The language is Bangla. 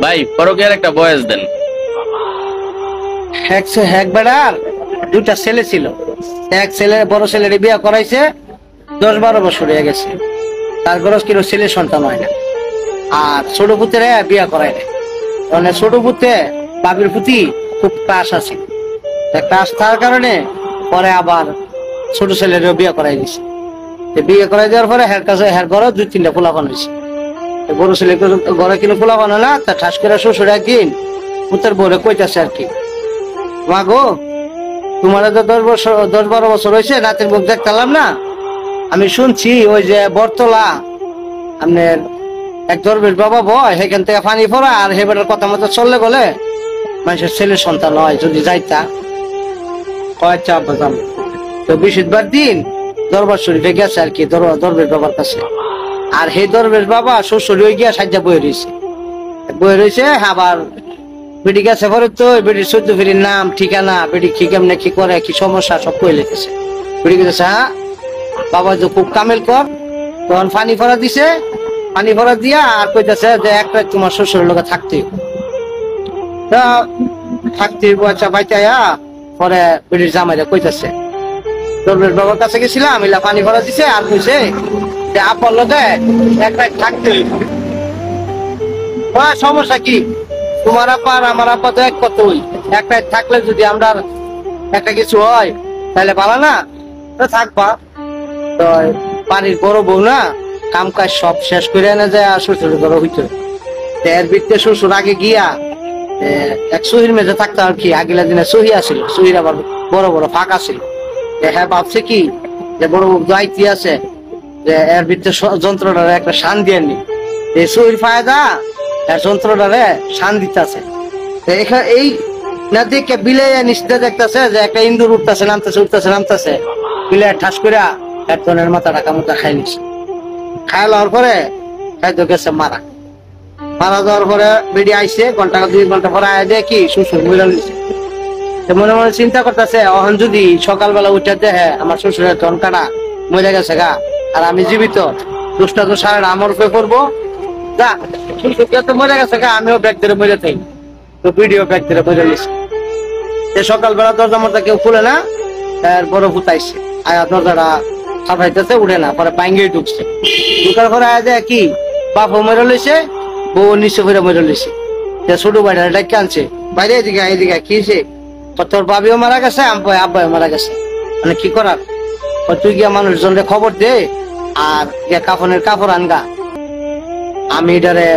ভাই পরকীয়ার একটা বয়স দেন। এক বেড়ার দুইটা ছেলে ছিল। এক ছেলে বড় ছেলের বিয়ে করাইছে, 10-12 বছর হয়ে গেছে। তার গরজ কিলো ছেলে সন্তান হয় না। আর ছোট পুত্রে বিয়ে করাই না। মানে ছোট পুত্রে বাবির প্রতি খুব ক্রাশ আছে। ক্রাশ থাকার কারণে পরে আবার ছোট ছেলেরও বিয়ে করাই দিছে। বিয়ে করাই দেওয়ার পরে হের কাছে হের ঘরে 2-3টা পোলাপান হয়েছে। বড় ছেলে ঘরে কিনে পোলাপান হলো, তা ঠাস করে শ্বশুর একদিন পুত্রের বউরে কইতাছে আর কি, মা গো তোমার তো 10-12 বছর হয়েছে, নাতির মুখ দেখতাম না। আমি শুনছি ওই যে বরতলা আপনার এক দরবেশ বাবা বয়, সেখান থেকে পানি পড়া, আর হেবেটার কথা মতো চললে গেলে মানুষের ছেলে সন্তান হয়, যদি যাইতা কয়েকটা বাজাম। তো বৃহস্পতিবার দিন দরবার শরীফে গেছে আর কি, দরবেশ বাবার কাছে। আর সেই দরবেশ বাবা শ্বশুর হয়ে গিয়া সাজ্জা বয়ে রয়েছে। আবার বেটি গেছে পরে তো বেটির 14 ফিরির নাম ঠিকানা, বেটি কি কেমনে কি করে কি সমস্যা সব কয়ে লিখেছে। বেটি গেছে, হ্যাঁ বাবা যে খুব কামেল কর। তখন পানি ফরা দিছে, পানি ফরা দিয়া আর কইতেছে যে এক রাত তোমার শ্বশুরের লোকে থাকতে আচ্ছা বাইতাইয়া। পরে বেটির জামাইরা কইতেছে দরবেশ বাবার কাছে গেছিলাম, এলা পানি ফরা দিছে আর কইছে যে আপার লোকে এক রাত থাকতে সমস্যা কি, তোমার আপা আর আমার আপা তো এক কতই, এক রাত থাকলে যদি আমরা একটা কিছু হয় তাহলে ভালো না, তো থাকবা। তো বাড়ির বড় বউ না কাম কাজ সব শেষ করে এনে যায় আর শ্বশুর ঘরে হইতো। এর ভিত্তে শ্বশুর আগে গিয়া এক সহির মেঝে থাকতো আর কি। আগিলা দিনে সহি আসিল, সহির আবার বড় বড় ফাঁকা ছিল। হ্যাঁ ভাবছে কি যে বড় বউ দায়িত্ব আছে যে এর ভিত্তে যন্ত্রটারে একটা শান দিয়ে নি, এই সহির ফায়দা যন্ত্রটারে শান দিতেছে। এই না দেখে বিলে নিশ্চিত দেখতেছে যে একটা ইন্দুর উঠতেছে নামতেছে বিলে ঠাস করে একজনের মাথা কামড়টা খাই নিছে। খাই লওয়ার পরে খাইতে গেছে মারা যাওয়ার পরে বেডি আইসে, 1-2 ঘন্টা পরে আয় দেয় কি শ্বশুর মরে নিছে। মনে মনে চিন্তা করতেছে, অহন যদি সকালবেলা উঠে দেখে আমার শ্বশুরের ধন কাটা মরে গেছে গা, আর আমি জীবিত, দুষ্টা তো সারা আমার উপরে করবো, যা শ্বশুর তো মরে গেছে গা, আমিও ব্যাগ ধরে মরে থাকি। তো ভিডিও ব্যাগ ধরে মরে নিছে। সকালবেলা দরজা মরজা কেউ খুলে না, তার বড় ফুটাইছে আয়া দরজাটা সাফাইতেছে, উঠে না, পরে বাইঙ্গে ঢুকছে। ঢুকার পরে আয়া দেয় কি বাপও মরে লইছে, বউ নিচে ফিরে মরে লইছে। ছোট ভাইটা ডাকে আনছে, বাইরে এদিকে কি তোর বাবিও মারা গেছে, আব্বাও মারা গেছে, মানে কি করার, তুই গিয়া মানুষজনরে খবর দে আর গিয়া কাফনের কাপড় আনগা, আমি এটারে